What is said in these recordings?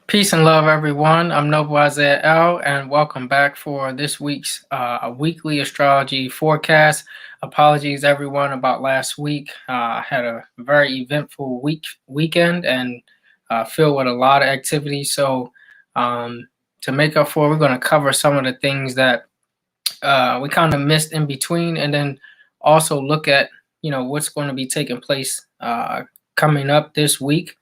Peace and love, everyone. I'm Noble Isaiah L, and welcome back for this week's weekly astrology forecast. Apologies, everyone, about last week. I had a very eventful weekend and filled with a lot of activity. So, to make up for, we're going to cover some of the things that we kind of missed in between, and then also look at what's going to be taking place coming up this week,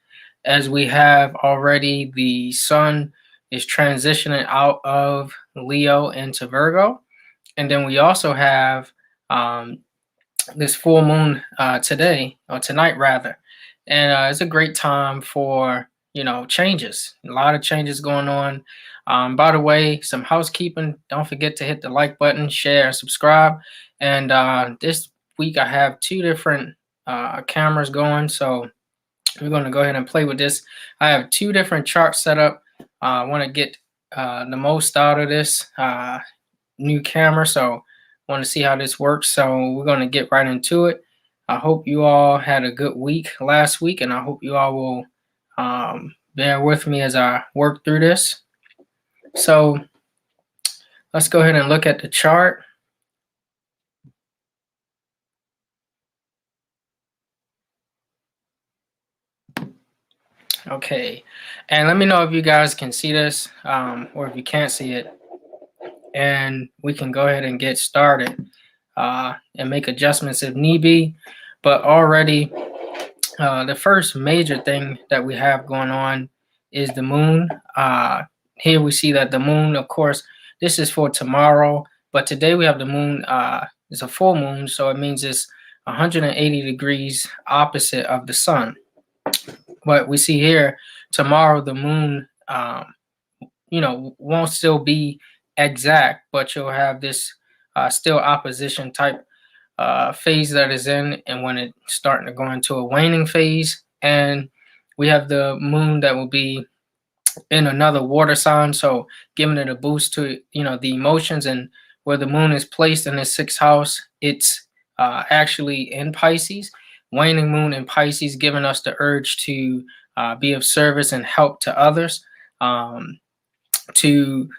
as we have already the sun is transitioning out of Leo into Virgo, and then we also have um, this full moon today or tonight rather, and it's a great time for changes. A lot of changes going on. By the way, some housekeeping. Don't forget to hit the like button, share, and subscribe. And this week I have two different cameras going, so we're going to go ahead and play with this. I have two different charts set up. I want to get the most out of this new camera, so I want to see how this works. So we're going to get right into it. I hope you all had a good week last week, and I hope you all will bear with me as I work through this. So let's go ahead and look at the chart. Okay, and let me know if you guys can see this or if you can't see it, and we can go ahead and get started and make adjustments if need be. But already, the first major thing that we have going on is the moon. Here we see that the moon, of course, this is for tomorrow, but today we have the moon. It's a full moon, so it means it's 180 degrees opposite of the sun. But we see here tomorrow the moon, won't still be exact, but you'll have this still opposition type phase that is in, and when it's starting to go into a waning phase, and we have the moon that will be in another water sign, so giving it a boost to the emotions. And where the moon is placed in the sixth house, it's actually in Pisces. Waning moon in Pisces, giving us the urge to be of service and help to others, to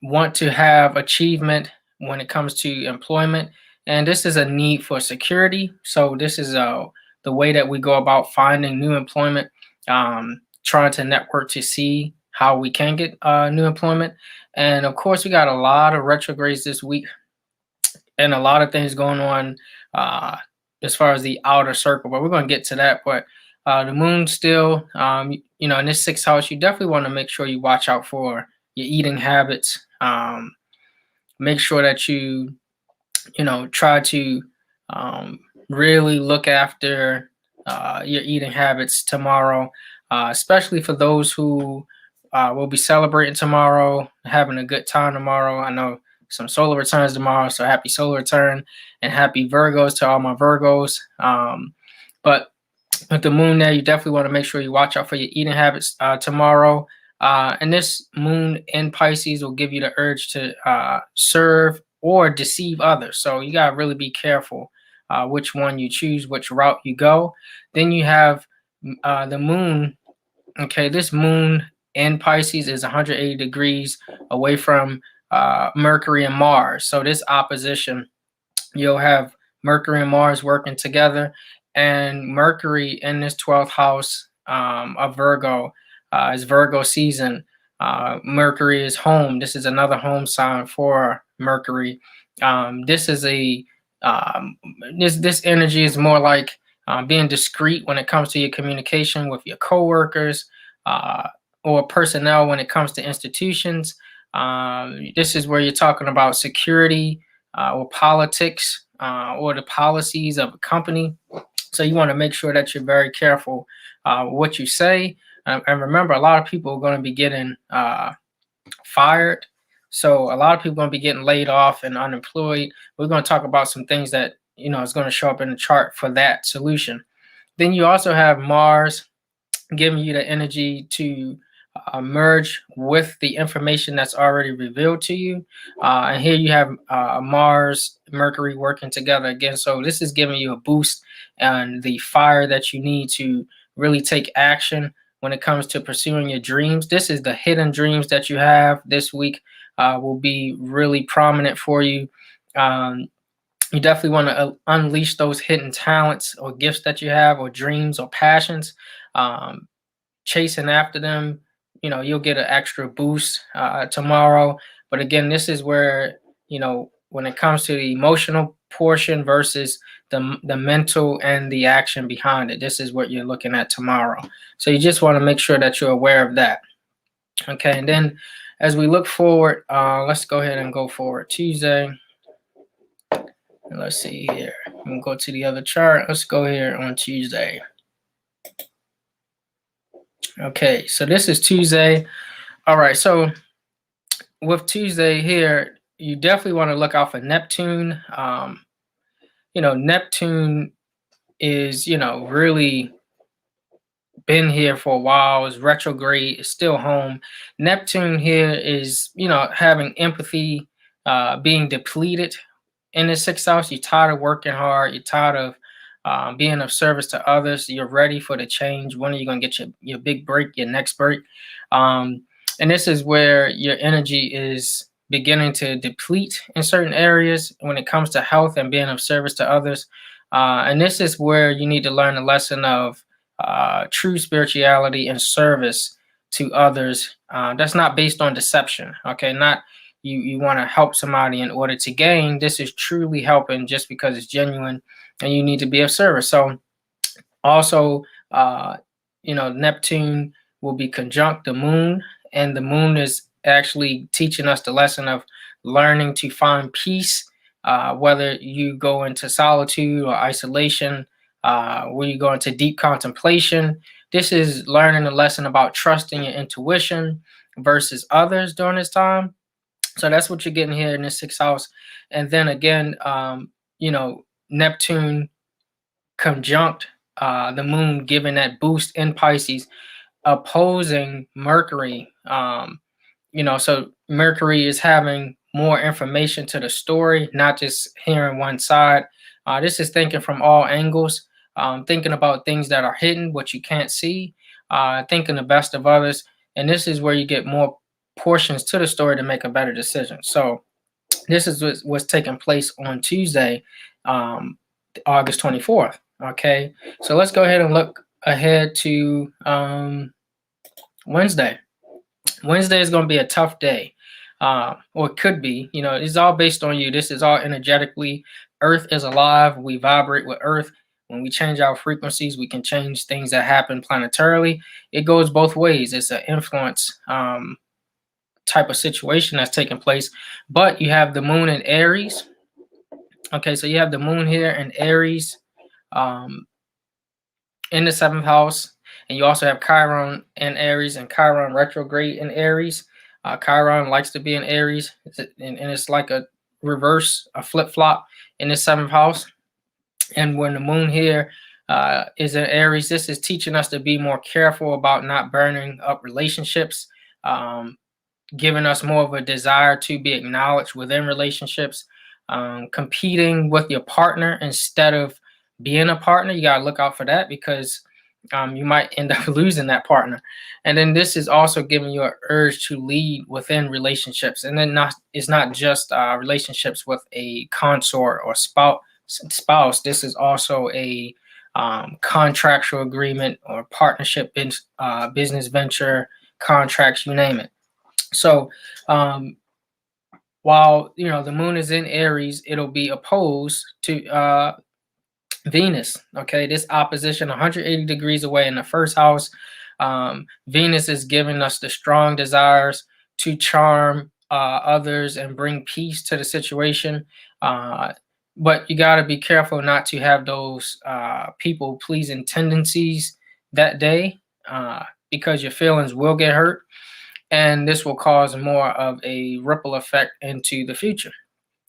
want to have achievement when it comes to employment. And this is a need for security. So this is the way that we go about finding new employment, trying to network to see how we can get new employment. And of course, we got a lot of retrogrades this week and a lot of things going on as far as the outer circle, but we're going to get to that. But the moon still, in this sixth house, you definitely want to make sure you watch out for your eating habits. Make sure that you try to really look after your eating habits tomorrow, especially for those who will be celebrating tomorrow, having a good time tomorrow. I know some solar returns tomorrow, so happy solar return and happy Virgos to all my Virgos. But with the moon there, you definitely want to make sure you watch out for your eating habits tomorrow. And this moon in Pisces will give you the urge to serve or deceive others. So you got to really be careful which one you choose, which route you go. Then you have the moon. Okay, this moon in Pisces is 180 degrees away from Mercury and Mars. So this opposition, you'll have Mercury and Mars working together, and Mercury in this 12th house of Virgo is Virgo season. Mercury is home. This is another home sign for Mercury. This is a this energy is more like being discreet when it comes to your communication with your coworkers or personnel when it comes to institutions. This is where you're talking about security or politics or the policies of a company. So you want to make sure that you're very careful what you say. And remember, a lot of people are going to be getting fired. So a lot of people are going to be getting laid off and unemployed. We're going to talk about some things that, is going to show up in the chart for that solution. Then you also have Mars giving you the energy to merge with the information that's already revealed to you. And here you have Mars, Mercury working together again. So this is giving you a boost and the fire that you need to really take action when it comes to pursuing your dreams. This is the hidden dreams that you have this week will be really prominent for you. Um, you definitely want to unleash those hidden talents or gifts that you have, or dreams or passions. Um, Chasing after them, you'll get an extra boost tomorrow. But again, this is where, when it comes to the emotional portion versus the mental and the action behind it, this is what you're looking at tomorrow. So you just want to make sure that you're aware of that. Okay, and then as we look forward, let's go ahead and go forward Tuesday. Let's see here. We'll go to the other chart. Let's go here on Tuesday. Okay, so this is Tuesday. All right, so with Tuesday here, you definitely want to look out for Neptune. Neptune is, really been here for a while, is retrograde, is still home. Neptune here is, having empathy, being depleted in the sixth house. You're tired of working hard. You're tired of being of service to others. You're ready for the change. When are you going to get your big break, your next break? And this is where your energy is beginning to deplete in certain areas when it comes to health and being of service to others. And this is where you need to learn the lesson of true spirituality and service to others. That's not based on deception. Okay, not you want to help somebody in order to gain. This is truly helping just because it's genuine, and you need to be of service. So also, Neptune will be conjunct the moon, and the moon is actually teaching us the lesson of learning to find peace, whether you go into solitude or isolation, where you go into deep contemplation. This is learning a lesson about trusting your intuition versus others during this time. So that's what you're getting here in the sixth house. And then again, Neptune conjunct the moon, giving that boost in Pisces, opposing Mercury. So Mercury is having more information to the story, not just hearing one side. This is thinking from all angles, thinking about things that are hidden, what you can't see, thinking the best of others. And this is where you get more portions to the story to make a better decision. So this is what's taking place on Tuesday, August 24th. Okay, so let's go ahead and look ahead to Wednesday. Wednesday is going to be a tough day, or it could be. It's all based on you. This is all energetically. Earth is alive. We vibrate with Earth. When we change our frequencies, we can change things that happen planetarily. It goes both ways. It's an influence type of situation that's taking place. But you have the moon in Aries. Okay, so you have the moon here in Aries, in the seventh house, and you also have Chiron in Aries and Chiron retrograde in Aries. Chiron likes to be in Aries, and it's like a reverse, a flip-flop in the seventh house. And when the moon here is in Aries, this is teaching us to be more careful about not burning up relationships, giving us more of a desire to be acknowledged within relationships, competing with your partner instead of being a partner. You got to look out for that, because you might end up losing that partner. And then this is also giving you an urge to lead within relationships. And then it's not just relationships with a consort or spouse. This is also a contractual agreement or partnership, business venture, contracts, you name it. So while the moon is in Aries, it'll be opposed to Venus. Okay, this opposition 180 degrees away in the first house. Venus is giving us the strong desires to charm others and bring peace to the situation. But you got to be careful not to have those people pleasing tendencies that day, because your feelings will get hurt. And this will cause more of a ripple effect into the future.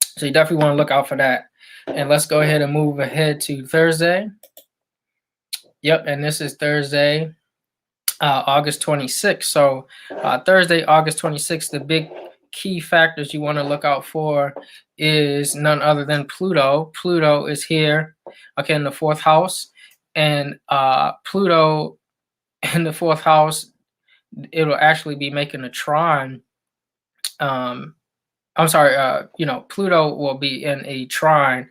So you definitely want to look out for that. And let's go ahead and move ahead to Thursday. Yep, and this is Thursday, August 26th. So Thursday, August 26th, the big key factors you want to look out for is none other than Pluto. Pluto is here, okay, in the fourth house. And Pluto in the fourth house, it'll actually be making a trine. Um, I'm sorry, Pluto will be in a trine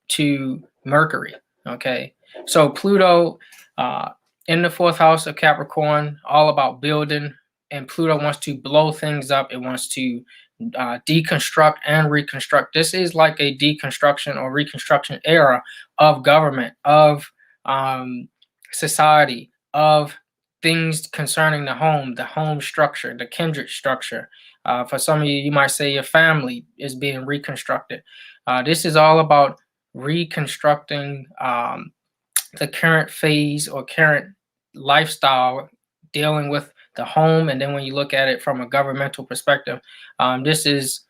to Mercury. Okay, so Pluto uh, in the fourth house of Capricorn, all about building, and Pluto wants to blow things up. It wants to deconstruct and reconstruct. This is like a deconstruction or reconstruction era of government, of um, society, of things concerning the home structure, the kindred structure. For some of you, you might say your family is being reconstructed. This is all about reconstructing the current phase or current lifestyle, dealing with the home. And then when you look at it from a governmental perspective, this is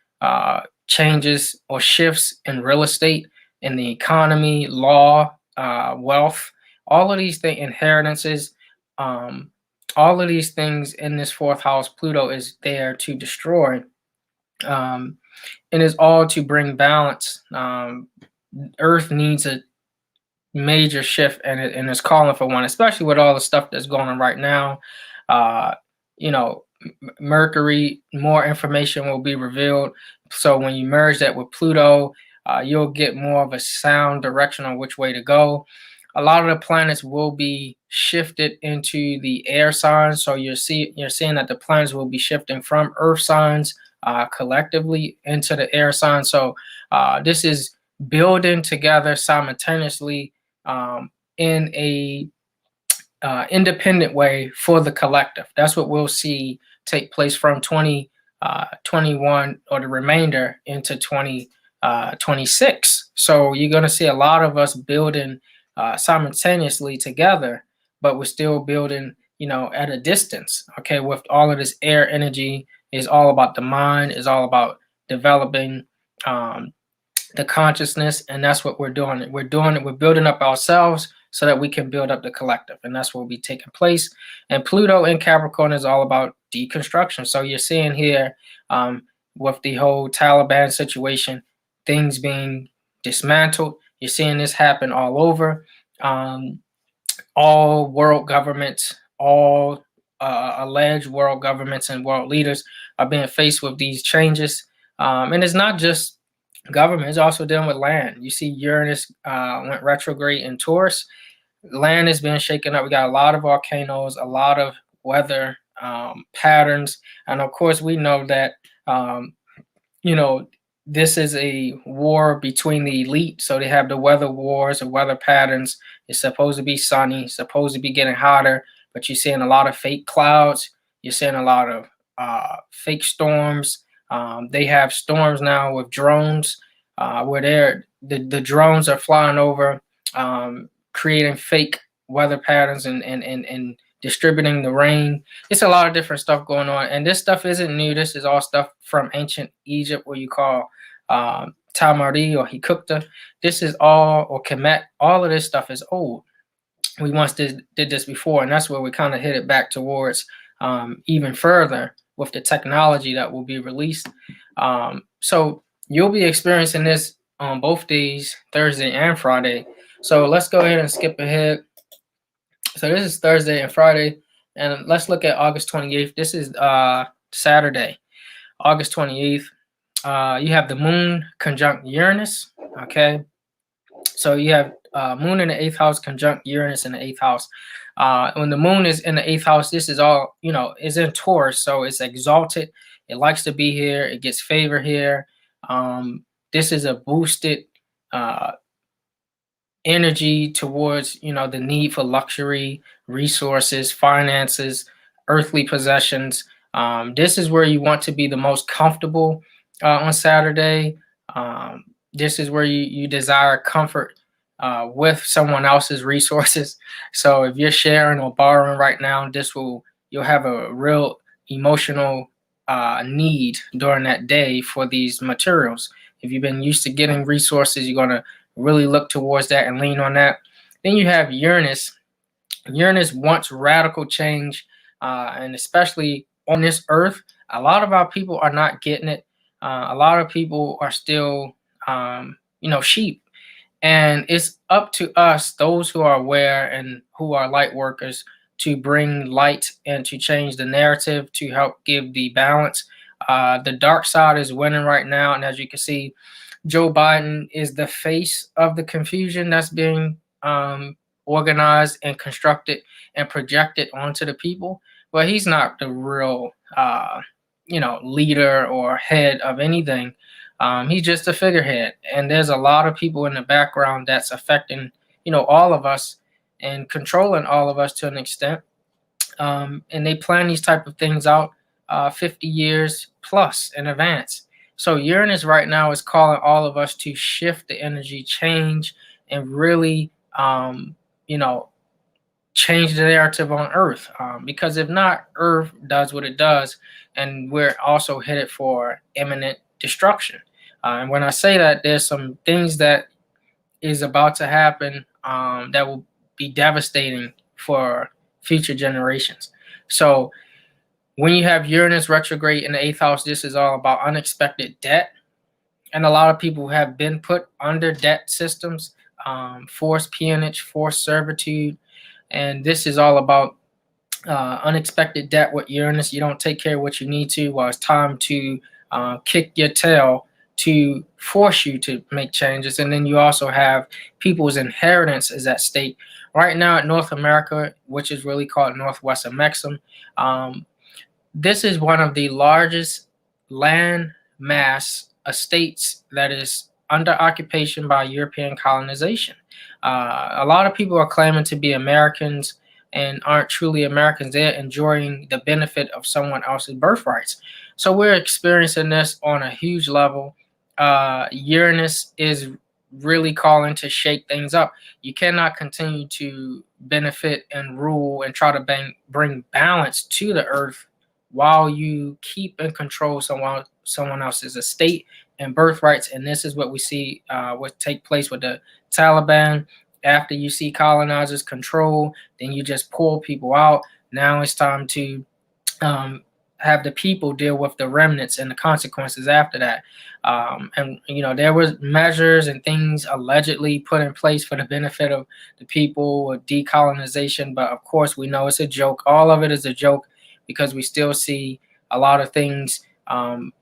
changes or shifts in real estate, in the economy, law, wealth, all of these things, inheritances, um, all of these things in this fourth house. Pluto is there to destroy, um, and is all to bring balance. Earth needs a major shift, and it's calling for one, especially with all the stuff that's going on right now. Uh, Mercury, more information will be revealed. So when you merge that with Pluto, you'll get more of a sound direction on which way to go. A lot of the planets will be shifted into the air signs. So you're seeing that the planets will be shifting from Earth signs collectively into the air signs. So this is building together simultaneously in a independent way for the collective. That's what we'll see take place from 2021 or the remainder into 2026. So you're going to see a lot of us building simultaneously together, but we're still building, at a distance. Okay, with all of this air energy is all about the mind, is all about developing the consciousness, and that's what we're doing. We're building up ourselves so that we can build up the collective, and that's what will be taking place. And Pluto in Capricorn is all about deconstruction. So you're seeing here with the whole Taliban situation, things being dismantled. You're seeing this happen all over. All world governments, all alleged world governments and world leaders are being faced with these changes. And it's not just government, it's also dealing with land. You see Uranus went retrograde in Taurus. Land is being shaken up. We got a lot of volcanoes, a lot of weather patterns. And of course, we know that you know, this is a war between the elite. So they have the weather wars, the weather patterns. It's supposed to be sunny, supposed to be getting hotter, but you're seeing a lot of fake clouds. You're seeing a lot of fake storms. They have storms now with drones, where the drones are flying over, creating fake weather patterns and distributing the rain. It's a lot of different stuff going on, and this stuff isn't new. This is all stuff from ancient Egypt, what you call Tamari or Hikukta. This is all, or Kemet. All of this stuff is old. We once did this before, and that's where we kind of hit it back towards even further with the technology that will be released. So you'll be experiencing this on both days, Thursday and Friday. So let's go ahead and skip ahead. So this is Thursday and Friday, and let's look at August 28th. This is Saturday, August 28th. You have the moon conjunct Uranus. Okay, so you have moon in the 8th house conjunct Uranus in the 8th house. When the moon is in the 8th house, this is all, is in Taurus, so it's exalted. It likes to be here. It gets favor here. This is a boosted energy towards, the need for luxury, resources, finances, earthly possessions. This is where you want to be the most comfortable on Saturday. This is where you desire comfort with someone else's resources. So if you're sharing or borrowing right now, you'll have a real emotional need during that day for these materials. If you've been used to getting resources, you're going to really look towards that and lean on that. Then you have Uranus. Uranus wants radical change, and especially on this earth, a lot of our people are not getting it. A lot of people are still, sheep. And it's up to us, those who are aware and who are light workers, to bring light and to change the narrative to help give the balance. The dark side is winning right now, and as you can see, Joe Biden is the face of the confusion that's being organized and constructed and projected onto the people. But he's not the real, leader or head of anything. He's just a figurehead, and there's a lot of people in the background that's affecting, all of us and controlling all of us to an extent. And they plan these type of things out 50 years plus in advance. So Uranus right now is calling all of us to shift the energy, change, and really, change the narrative on Earth. Because if not, Earth does what it does, and we're also headed for imminent destruction. And when I say that, there's some things that is about to happen that will be devastating for future generations. So when you have Uranus retrograde in the eighth house, this is all about unexpected debt. And a lot of people have been put under debt systems, forced peonage, forced servitude. And this is all about unexpected debt with Uranus. You don't take care of what you need to. Well, it's time to kick your tail to force you to make changes. And then you also have people's inheritance is at stake. Right now in North America, which is really called Northwest Mexum, this is one of the largest land mass estates that is under occupation by European colonization. A lot of people are claiming to be Americans and aren't truly Americans. They're enjoying the benefit of someone else's birthrights. So we're experiencing this on a huge level. Uranus is really calling to shake things up. You cannot continue to benefit and rule and try to bring balance to the earth while you keep and control someone else's estate and birthrights. And this is what we see what take place with the Taliban. After you see colonizers control, then you just pull people out. Now it's time to have the people deal with the remnants and the consequences after that. And there was measures and things allegedly put in place for the benefit of the people with decolonization, but of course we know it's a joke. All of it is a joke because we still see a lot of things on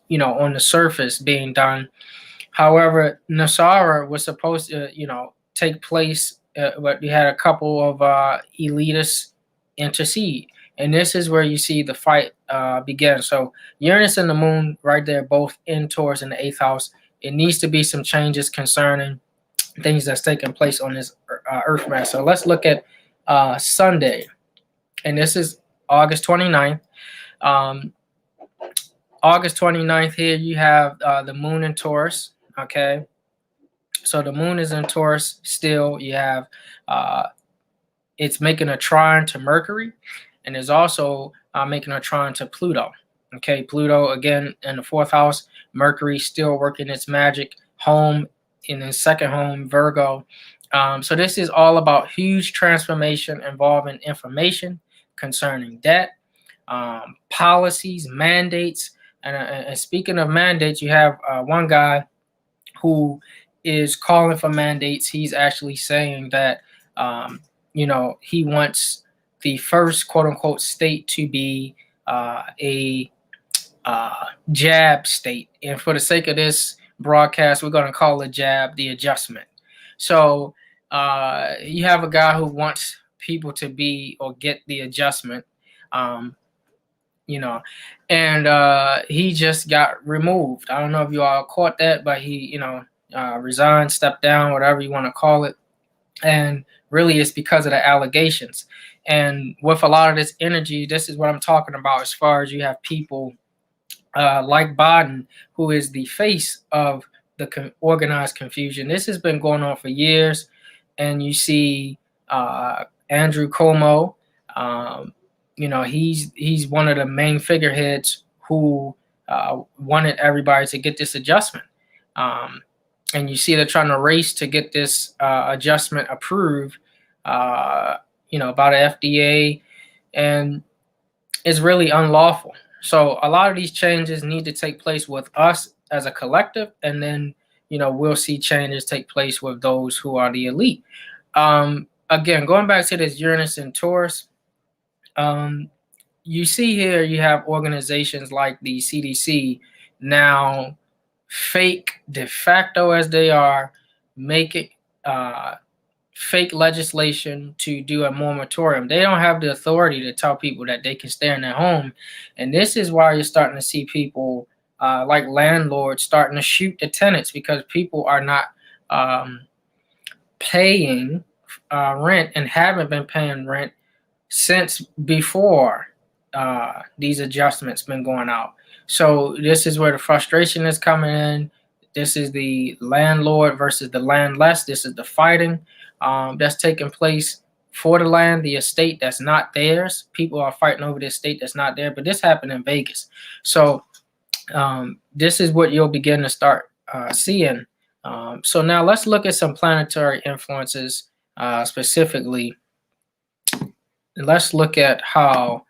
the surface being done. However, Nasara was supposed to take place, but we had a couple of elitists intercede. And this is where you see the fight begin. So Uranus and the moon right there, both in Taurus in the eighth house. It needs to be some changes concerning things that's taking place on this Earth mass. So let's look at Sunday. And this is August 29th. August 29th here, you have the moon in Taurus. Okay. So the moon is in Taurus still. You have it's making a trine to Mercury. And is also making a trine to Pluto. Okay, Pluto again in the fourth house. Mercury still working its magic. Home in the second home, Virgo. So this is all about huge transformation involving information concerning debt, policies, mandates. And speaking of mandates, you have one guy who is calling for mandates. He's actually saying that he wants the first quote unquote state to be a jab state. And for the sake of this broadcast, we're going to call the jab the adjustment. So you have a guy who wants people to be or get the adjustment, and he just got removed. I don't know if you all caught that, but he, resigned, stepped down, whatever you want to call it. And really it's because of the allegations. And with a lot of this energy, this is what I'm talking about as far as you have people like Biden, who is the face of the organized confusion. This has been going on for years. And you see Andrew Cuomo, he's one of the main figureheads who wanted everybody to get this adjustment. And you see they're trying to race to get this adjustment approved, by the FDA, and it's really unlawful. So a lot of these changes need to take place with us as a collective, and then, we'll see changes take place with those who are the elite. Again, going back to this Uranus and Taurus, Um, you see here, you have organizations like the CDC now, fake de facto as they are, making uh, fake legislation to do a moratorium. They don't have the authority to tell people that they can stay in their home. And this is why you're starting to see people like landlords starting to shoot the tenants because people are not um, paying rent and haven't been paying rent since before these adjustments been going out. So this is where the frustration is coming in. This is the landlord versus the landless. This is the fighting that's taking place for the land, the estate that's not theirs. People are fighting over the estate that's not there. But this happened in Vegas. So this is what you'll begin to start seeing. So now let's look at some planetary influences specifically. Let's look at how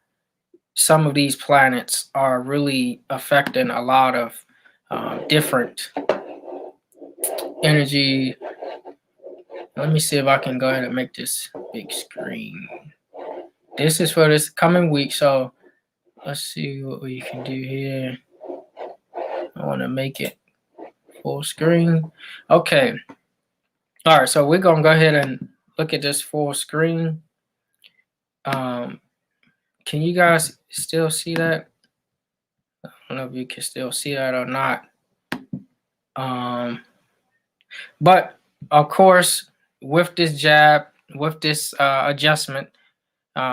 some of these planets are really affecting a lot of different energy. Let me see if I can go ahead and make this big screen. This is for this coming week, so let's see what we can do here. I want to make it full screen. Okay. All right, so we're going to go ahead and look at this full screen. Can you guys still see that? I don't know if you can still see that or not. But of course, with this adjustment,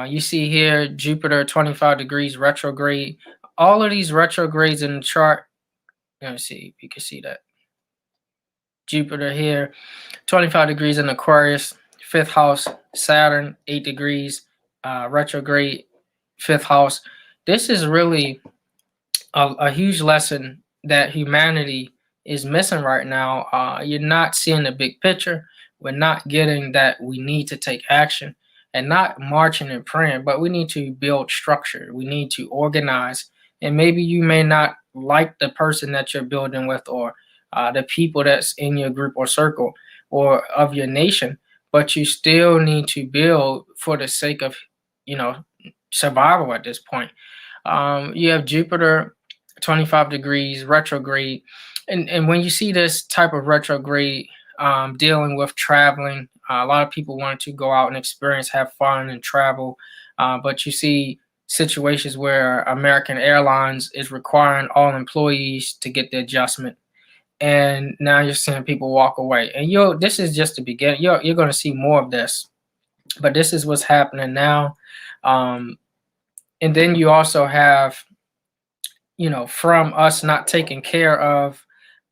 you see here Jupiter 25 degrees retrograde. All of these retrogrades in the chart. Let me see if you can see that. Jupiter here, 25 degrees in Aquarius, 5th house. Saturn, 8 degrees retrograde, 5th house. This is really a huge lesson that humanity is missing right now. You're not seeing the big picture. We're not getting that we need to take action and not marching and praying, but we need to build structure. We need to organize. And maybe you may not like the person that you're building with or the people that's in your group or circle or of your nation, but you still need to build for the sake of, survival at this point. You have Jupiter 25 degrees retrograde. And when you see this type of retrograde dealing with traveling, a lot of people want to go out and experience, have fun and travel. But you see situations where American Airlines is requiring all employees to get the adjustment. And now you're seeing people walk away. And this is just the beginning. You're going to see more of this. But this is what's happening now. And then you also have, from us not taking care of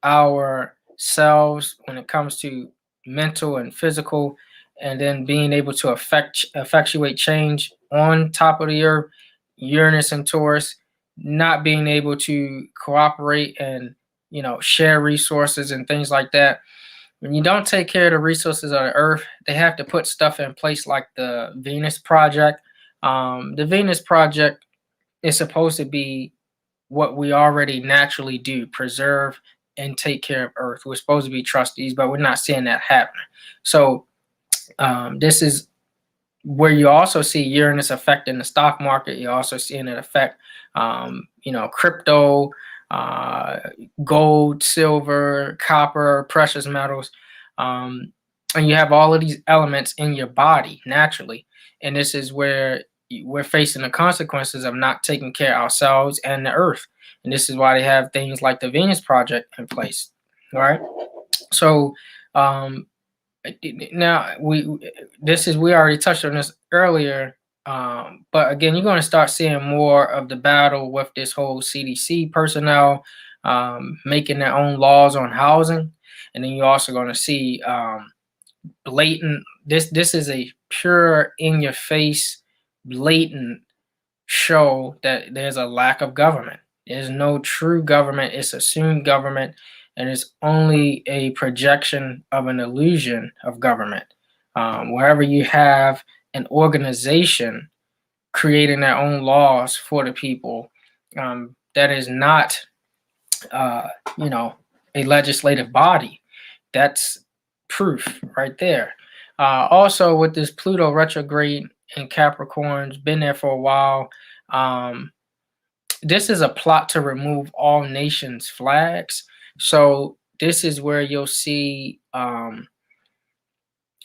ourselves when it comes to mental and physical, and then being able to effectuate change on top of the earth, Uranus and Taurus, not being able to cooperate and, share resources and things like that. When you don't take care of the resources of the earth, they have to put stuff in place like the Venus Project. The Venus Project is supposed to be what we already naturally do, preserve and take care of Earth. We're supposed to be trustees, but we're not seeing that happen. So this is where you also see Uranus affecting the stock market. You're also seeing it affect, crypto, gold, silver, copper, precious metals. And you have all of these elements in your body naturally. And this is where we're facing the consequences of not taking care of ourselves and the earth. And this is why they have things like the Venus Project in place. All right. So now we already touched on this earlier. But again, you're going to start seeing more of the battle with this whole CDC personnel making their own laws on housing. And then you're also going to see blatant, this is a pure in your face, blatant show that there's a lack of government. There's no true government. It's assumed government, and it's only a projection of an illusion of government. Wherever you have an organization creating their own laws for the people, that is not, a legislative body. That's proof right there. Also, with this Pluto retrograde and Capricorns, been there for a while. Um, this is a plot to remove all nations' flags. So this is where you'll see, and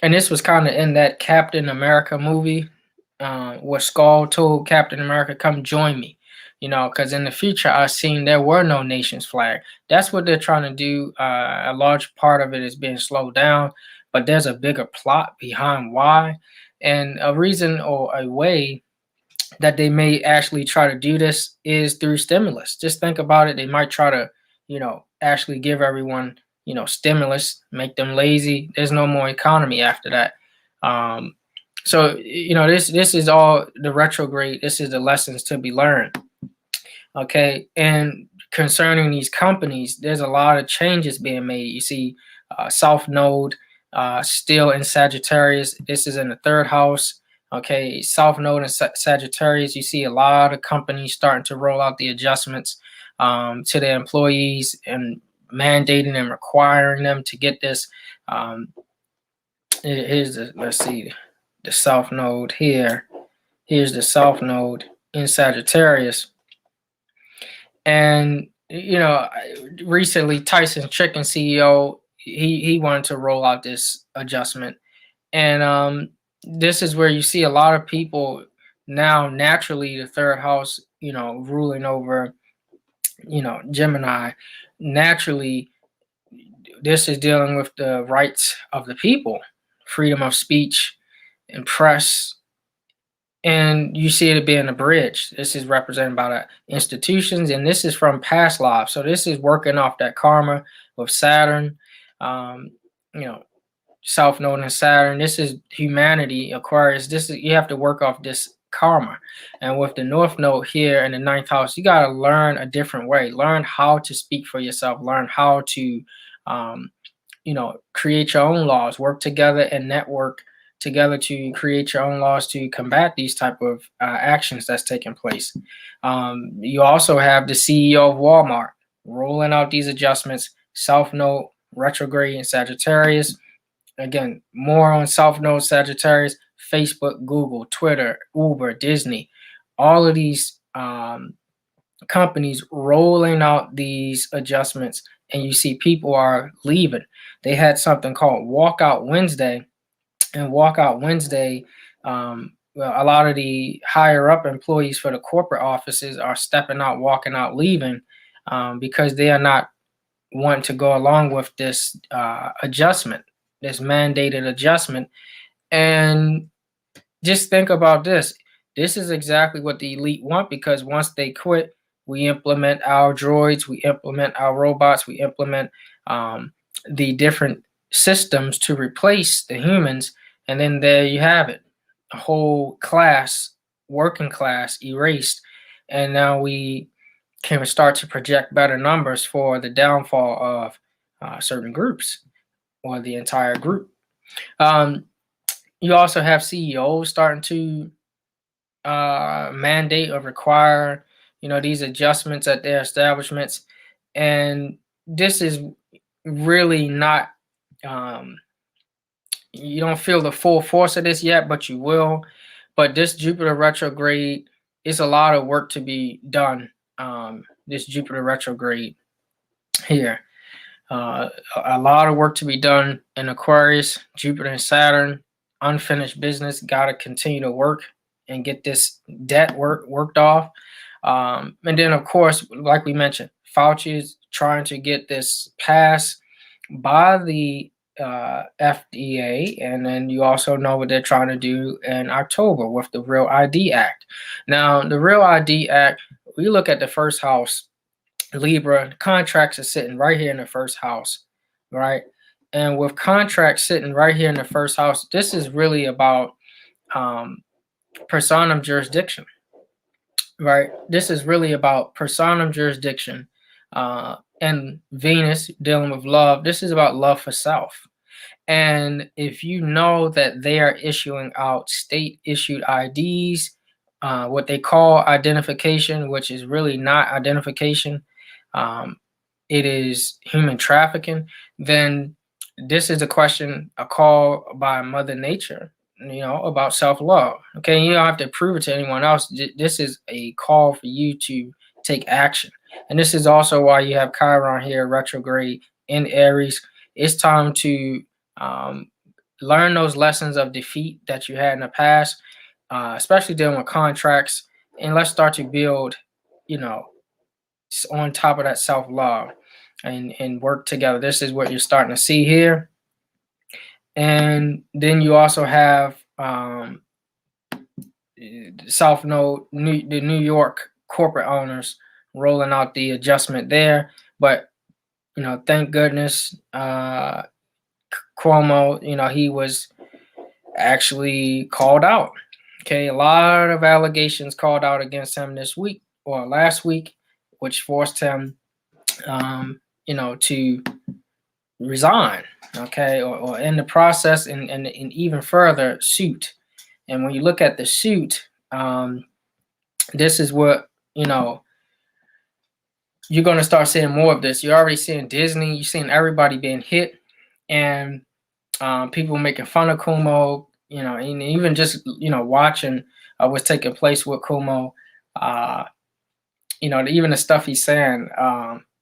this was kind of in that Captain America movie, where Skull told Captain America, "Come join me," because in the future I seen there were no nation's flag. That's what they're trying to do. A large part of it is being slowed down, but there's a bigger plot behind why, and a reason or a way that they may actually try to do this is through stimulus. Just think about it. They might try to, actually give everyone, stimulus, make them lazy. There's no more economy after that. So this is all the retrograde. This is the lessons to be learned. Okay, and concerning these companies, there's a lot of changes being made. You see, South Node still in Sagittarius. This is in the third house. Okay, South Node and Sagittarius. You see a lot of companies starting to roll out the adjustments to their employees and mandating and requiring them to get this. Here's let's see, the South Node here. Here's the South Node in Sagittarius. And recently Tyson Chicken CEO, he wanted to roll out this adjustment, and this is where you see a lot of people now. Naturally, the third house, ruling over, Gemini. Naturally, this is dealing with the rights of the people, freedom of speech and press. And you see it being a bridge. This is represented by the institutions, and this is from past lives. So this is working off that karma with Saturn, South Node and Saturn. This is humanity, Aquarius. This is, you have to work off this karma. And with the North Node here in the ninth house, you got to learn a different way. Learn how to speak for yourself. Learn how to, create your own laws. Work together and network together to create your own laws to combat these type of actions that's taking place. You also have the CEO of Walmart rolling out these adjustments. South Node retrograde in Sagittarius. Again, more on South Node Sagittarius. Facebook, Google, Twitter, Uber, Disney, all of these companies rolling out these adjustments, and you see people are leaving. They had something called Walkout Wednesday. And Walkout Wednesday, a lot of the higher up employees for the corporate offices are stepping out, walking out, leaving because they are not wanting to go along with this adjustment, this mandated adjustment. And just think about this. This is exactly what the elite want, because once they quit, we implement our droids, we implement our robots, we implement the different systems to replace the humans. And then there you have it, a whole class, working class, erased. And now we can start to project better numbers for the downfall of certain groups or the entire group. You also have CEOs starting to mandate or require, these adjustments at their establishments. And this is really not, you don't feel the full force of this yet, but you will. But this Jupiter retrograde is a lot of work to be done. This Jupiter retrograde here. A lot of work to be done in Aquarius, Jupiter and Saturn, unfinished business. Got to continue to work and get this debt worked off. And then, of course, like we mentioned, Fauci is trying to get this passed by the FDA, and then you also know what they're trying to do in October with the Real ID Act. Now, the Real ID Act, we look at the first house, Libra, contracts are sitting right here in the first house, right? And with contracts sitting right here in the first house, this is really about personam jurisdiction, right? This is really about personam jurisdiction and Venus dealing with love. This is about love for self. And if you know that they are issuing out state-issued IDs, what they call identification, which is really not identification, it is human trafficking, then this is a question, a call by Mother Nature, about self-love. Okay, you don't have to prove it to anyone else. This is a call for you to take action. And this is also why you have Chiron here retrograde in Aries. It's time to um, learn those lessons of defeat that you had in the past, especially dealing with contracts, and let's start to build, you know, on top of that self-love, and work together. This is what you're starting to see here. And then you also have South Node, the New York corporate owners rolling out the adjustment there. But thank goodness, Cuomo, he was actually called out. Okay, a lot of allegations called out against him this week or last week, which forced him, to resign. Okay, or in the process, and even further suit. And when you look at the suit, this is what you're going to start seeing more of this. You're already seeing Disney. You're seeing everybody being hit, and people making fun of Kumo. And even just watching what's taking place with Kumo. Even the stuff he's saying,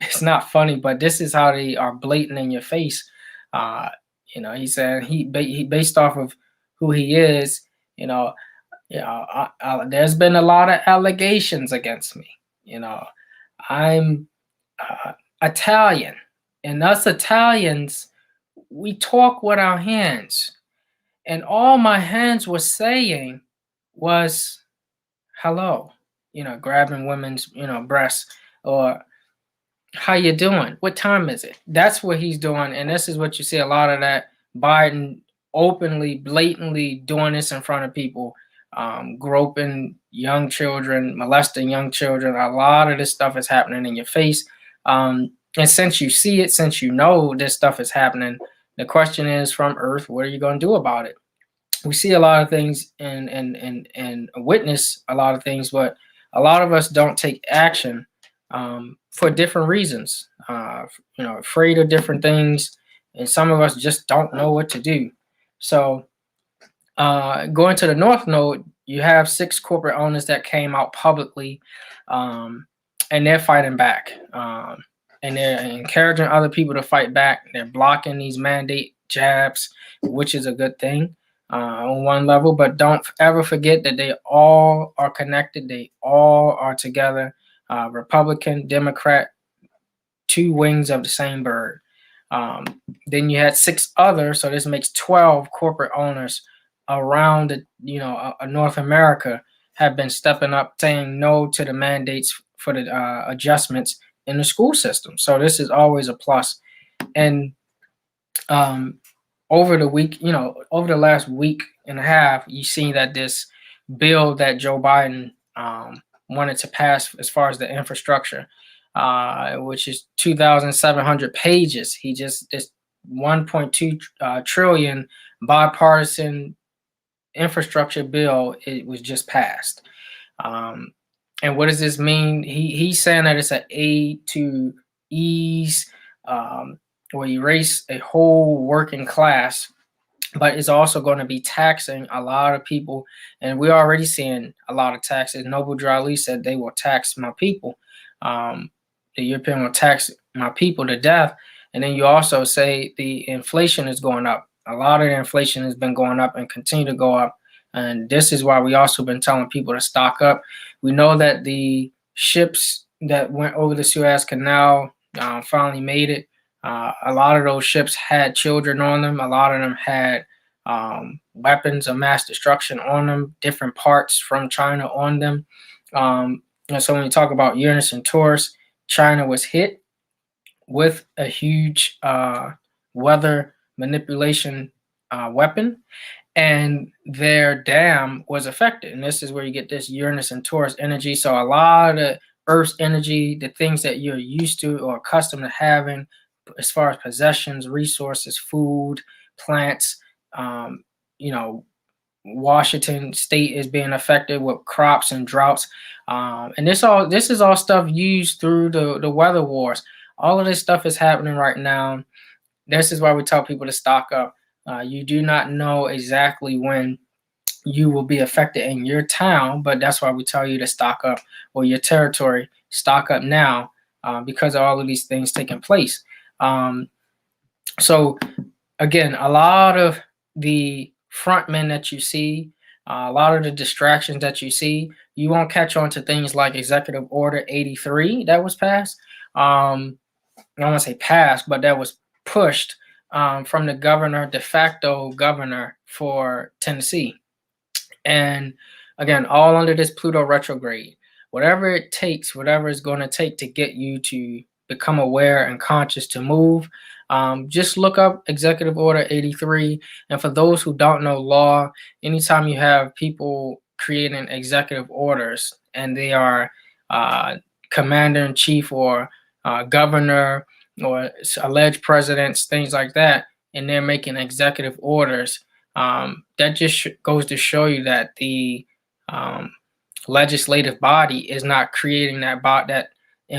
it's not funny, but this is how they are blatant in your face. He's saying he based off of who he is. There's been a lot of allegations against me. I'm Italian, and us Italians, we talk with our hands, and all my hands were saying was hello, grabbing women's, breasts, or how you doing? What time is it? That's what he's doing, and this is what you see a lot of that. Biden openly, blatantly doing this in front of people, groping young children, molesting young children. A lot of this stuff is happening in your face. And since you see it, since you know this stuff is happening, the question is from Earth, what are you going to do about it? We see a lot of things and witness a lot of things, but a lot of us don't take action for different reasons. Afraid of different things, and some of us just don't know what to do. So going to the North Node, you have 6 corporate owners that came out publicly, and they're fighting back. And they're encouraging other people to fight back. They're blocking these mandate jabs, which is a good thing on one level. But don't ever forget that they all are connected. They all are together. Republican, Democrat, 2 wings of the same bird. Then you had 6 others, so this makes 12 corporate owners around North America have been stepping up, saying no to the mandates for the adjustments in the school system. So this is always a plus. And over the last week and a half, you see that this bill that Joe Biden wanted to pass as far as the infrastructure, which is 2,700 pages. This 1.2 trillion bipartisan infrastructure bill, it was just passed. And what does this mean? He's saying that it's an aid to ease or erase a whole working class, but it's also going to be taxing a lot of people. And we're already seeing a lot of taxes. Noble Drew said they will tax my people. The European will tax my people to death. And then you also say the inflation is going up. A lot of the inflation has been going up and continue to go up. And this is why we also been telling people to stock up. We know that the ships that went over the Suez Canal finally made it. A lot of those ships had children on them. A lot of them had weapons of mass destruction on them, different parts from China on them. And so when you talk about Uranus and Taurus, China was hit with a huge weather manipulation weapon, and their dam was affected. And this is where you get this Uranus and Taurus energy. So a lot of Earth's energy, the things that you're used to or accustomed to having, as far as possessions, resources, food, plants, Washington State is being affected with crops and droughts. And this is all stuff used through the weather wars. All of this stuff is happening right now. This is why we tell people to stock up. You do not know exactly when you will be affected in your town, but that's why we tell you to stock up, or your territory, stock up now, because of all of these things taking place. Um, so again, a lot of the frontmen that you see, a lot of the distractions that you see, you won't catch on to things like Executive Order 83 that was passed. I don't want to say passed, but that was pushed from the governor, de facto governor for Tennessee. And again, all under this Pluto retrograde. Whatever it takes, whatever it's going to take to get you to become aware and conscious to move, just look up Executive Order 83. And for those who don't know law, anytime you have people creating executive orders and they are commander in chief or governor or alleged presidents, things like that, and they're making executive orders, that just goes to show you that the um, legislative body is not creating that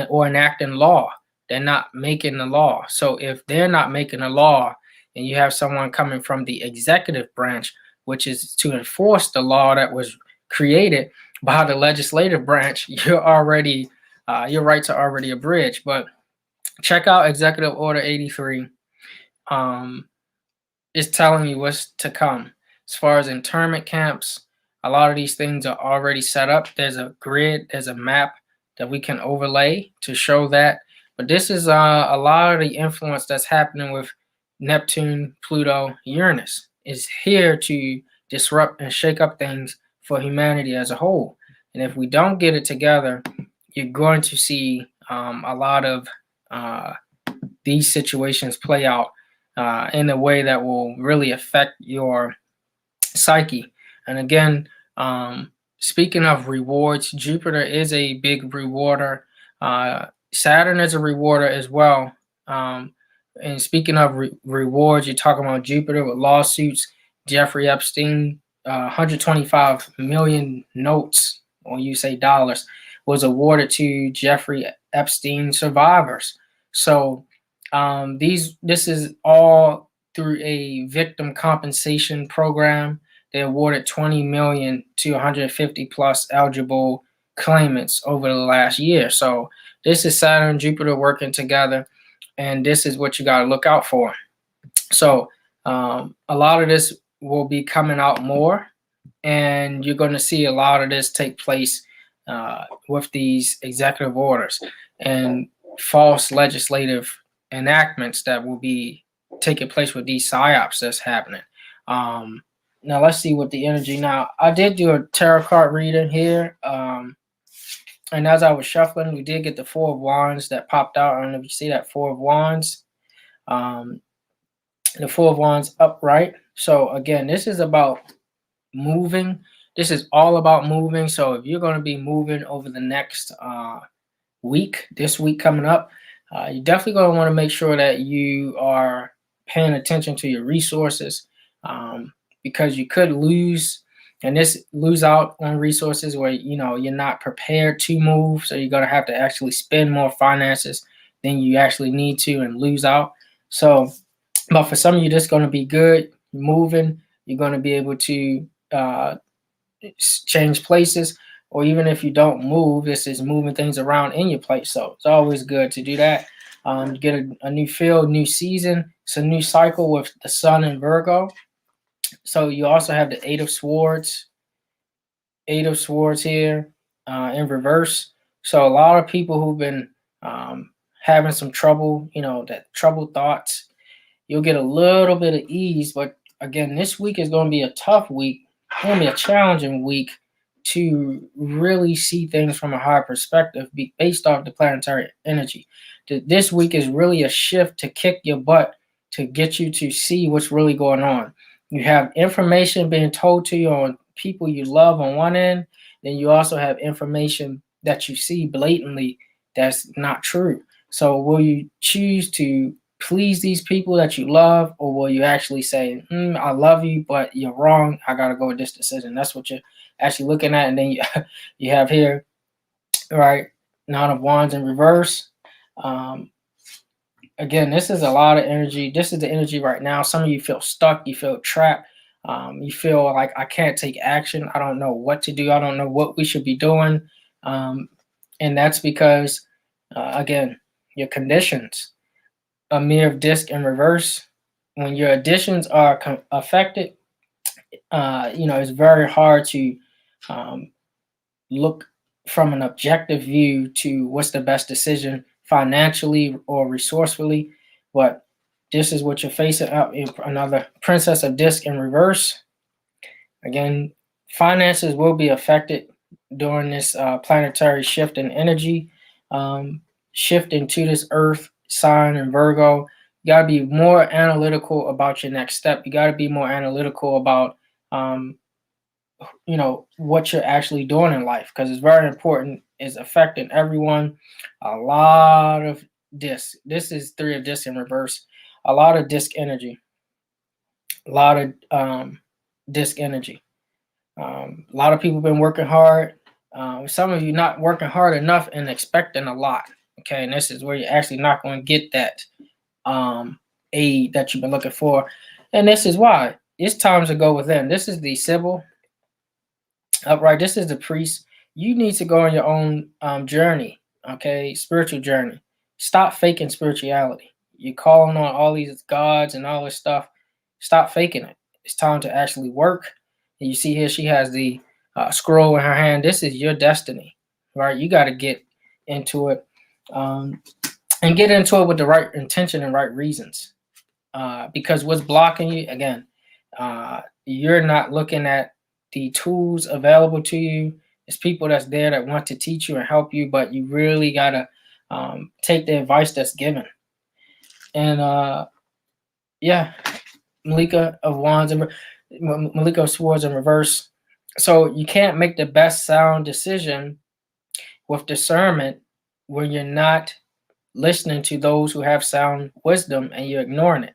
or enacting law. They're not making the law. So if they're not making a law, and you have someone coming from the executive branch, which is to enforce the law that was created by the legislative branch, you're already your rights are already abridged. But check out Executive Order 83. It's telling you what's to come. As far as internment camps, a lot of these things are already set up. There's a grid, there's a map that we can overlay to show that. But this is a lot of the influence that's happening with Neptune, Pluto, Uranus is here to disrupt and shake up things for humanity as a whole. And if we don't get it together, you're going to see a lot of these situations play out in a way that will really affect your psyche. And again, speaking of rewards, Jupiter is a big rewarder. Saturn is a rewarder as well. And speaking of rewards, you're talking about Jupiter with lawsuits. Jeffrey Epstein, 125 million notes, or you say dollars, was awarded to Jeffrey Epstein survivors. So this is all through a victim compensation program. They awarded 20 million to 150 plus eligible claimants over the last year. So this is Saturn and Jupiter working together, and this is what you got to look out for. So a lot of this will be coming out more, and you're going to see a lot of this take place with these executive orders and false legislative enactments that will be taking place with these psyops that's happening. Now let's see what the energy. Now I did do a tarot card reading here, and as I was shuffling, we did get the Four of Wands that popped out. I don't know if you see that Four of Wands. The Four of Wands upright. So again, this is about moving. This is all about moving. So if you're going to be moving over the next week, this week coming up, you're definitely going to want to make sure that you are paying attention to your resources, because you could lose out on resources where you're not prepared to move. So you're going to have to actually spend more finances than you actually need to and lose out. So, but for some of you, this is going to be good. Moving, you're going to be able to change places, or even if you don't move, this is moving things around in your place. So it's always good to do that. Get a new feel, new season. It's a new cycle with the Sun in Virgo. So you also have the Eight of Swords here in reverse. So a lot of people who've been having some trouble, that troubled thoughts, you'll get a little bit of ease. But again, this week is going to be a tough week. It's going to be a challenging week to really see things from a higher perspective based off the planetary energy. This week is really a shift to kick your butt, to get you to see what's really going on. You have information being told to you on people you love on one end, then you also have information that you see blatantly that's not true. So will you choose to please these people that you love, or will you actually say, I love you, but you're wrong, I gotta go with this decision? That's what you're actually looking at. And then you have here, right, Nine of Wands in reverse. Again, this is a lot of energy. This is the energy right now. Some of you feel stuck, you feel trapped. You feel like I can't take action. I don't know what to do. I don't know what we should be doing. Um, and that's because, again, your conditions, a mirror of disc in reverse. When your additions are affected, it's very hard to um, look from an objective view to what's the best decision financially or resourcefully. But this is what you're facing up in another Princess of Disc in reverse. Again, finances will be affected during this planetary shift in energy, um, shift into this Earth sign in Virgo. You got to be more analytical about your next step. You got to be more analytical about um, what you're actually doing in life, because it's very important. It's affecting everyone. A lot of this is three of disc in reverse. A lot of disc energy, a lot of disc energy. A lot of people have been working hard. Some of you not working hard enough and expecting a lot. Okay, and this is where you're actually not going to get that aid that you've been looking for. And this is why it's time to go within. This is the Sybil upright. This is the priest. You need to go on your own journey. Okay, spiritual journey. Stop faking spirituality. You're calling on all these gods and all this stuff. Stop faking it. It's time to actually work. And you see here, she has the scroll in her hand. This is your destiny, right? You got to get into it, and get into it with the right intention and right reasons. Because what's blocking you, again, you're not looking at the tools available to you. It's people that's there that want to teach you and help you, but you really got to take the advice that's given. And yeah, Malika of Wands and Malika of Swords in reverse. So you can't make the best sound decision with discernment when you're not listening to those who have sound wisdom and you're ignoring it.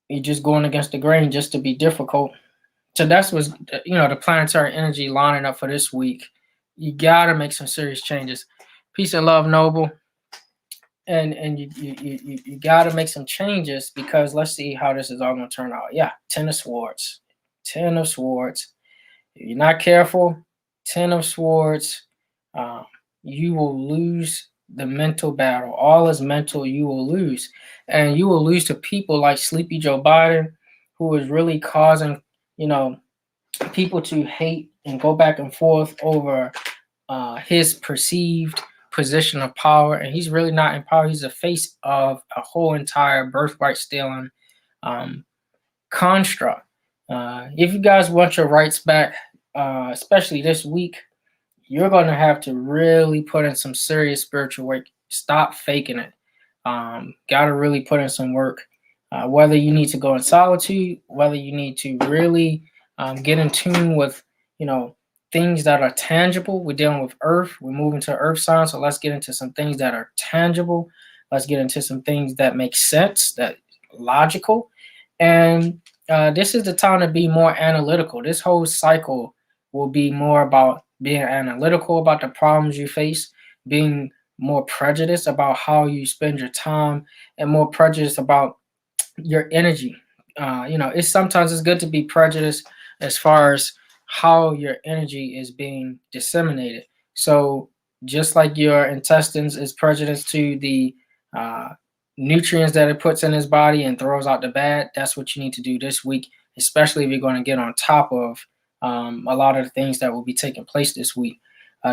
You're just going against the grain just to be difficult. So that's what's the planetary energy lining up for this week. You gotta make some serious changes. Peace and love, Noble. And you gotta make some changes, because let's see how this is all gonna turn out. Yeah, Ten of Swords. Ten of Swords. If you're not careful, Ten of Swords, you will lose the mental battle. All is mental, you will lose. And you will lose to people like Sleepy Joe Biden, who is really causing, people to hate and go back and forth over his perceived position of power. And he's really not in power. He's the face of a whole entire birthright stealing construct. If you guys want your rights back, especially this week, you're going to have to really put in some serious spiritual work. Stop faking it. Got to really put in some work. Whether you need to go in solitude, whether you need to really get in tune with, things that are tangible. We're dealing with Earth. We're moving to Earth sign. So let's get into some things that are tangible. Let's get into some things that make sense, that logical. And this is the time to be more analytical. This whole cycle will be more about being analytical about the problems you face, being more prejudiced about how you spend your time, and more prejudiced about your energy. It's good to be prejudiced as far as how your energy is being disseminated. So just like your intestines is prejudiced to the nutrients that it puts in his body and throws out the bad, that's what you need to do this week, especially if you're going to get on top of a lot of the things that will be taking place this week.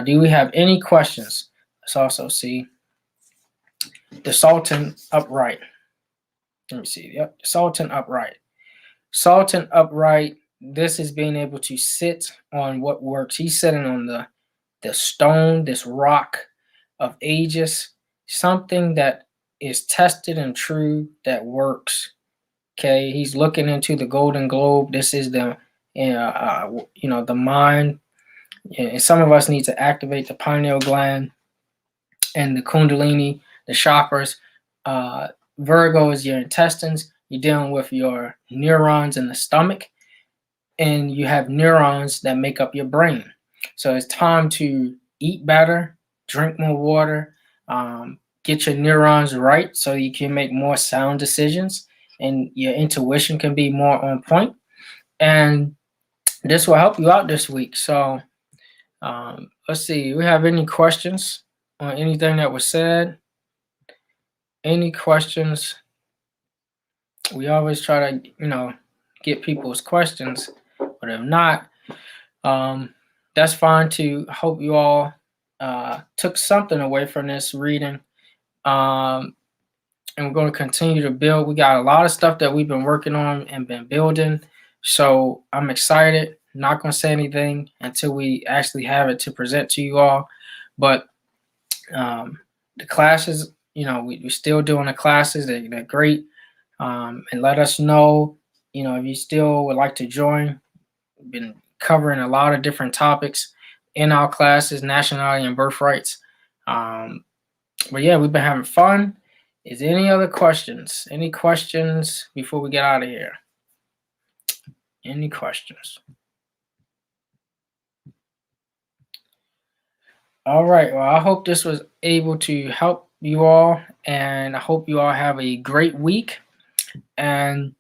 Do we have any questions? Let's also see the Sultan upright. Let me see. Yep, Sultan upright. Sultan upright. This is being able to sit on what works. He's sitting on the stone, this rock of ages, something that is tested and true, that works. Okay, he's looking into the golden globe. This is the the mind. And some of us need to activate the pineal gland and the kundalini, the chakras. Virgo is your intestines. You're dealing with your neurons in the stomach, and you have neurons that make up your brain. So it's time to eat better, drink more water, get your neurons right so you can make more sound decisions. and your intuition can be more on point. And this will help you out this week. So let's see. Do we have any questions on anything that was said? Any questions? We always try to, get people's questions, but if not, that's fine too. Hope you all took something away from this reading. And we're going to continue to build. We got a lot of stuff that we've been working on and been building. So I'm excited. Not going to say anything until we actually have it to present to you all. But the classes, we're still doing the classes. They're great. And let us know, if you still would like to join. We've been covering a lot of different topics in our classes, nationality and birthrights. But yeah, we've been having fun. Is there any other questions? Any questions before we get out of here? Any questions? All right. Well, I hope this was able to help you all, and I hope you all have a great week. And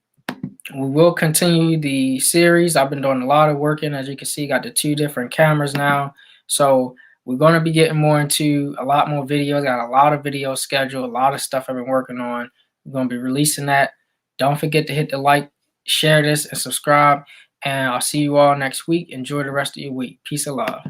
we will continue the series. I've been doing a lot of working. As you can see, got the 2 different cameras now. So we're going to be getting more into a lot more videos. Got a lot of videos scheduled, a lot of stuff I've been working on. We're going to be releasing that. Don't forget to hit the like, share this, and subscribe. And I'll see you all next week. Enjoy the rest of your week. Peace and love.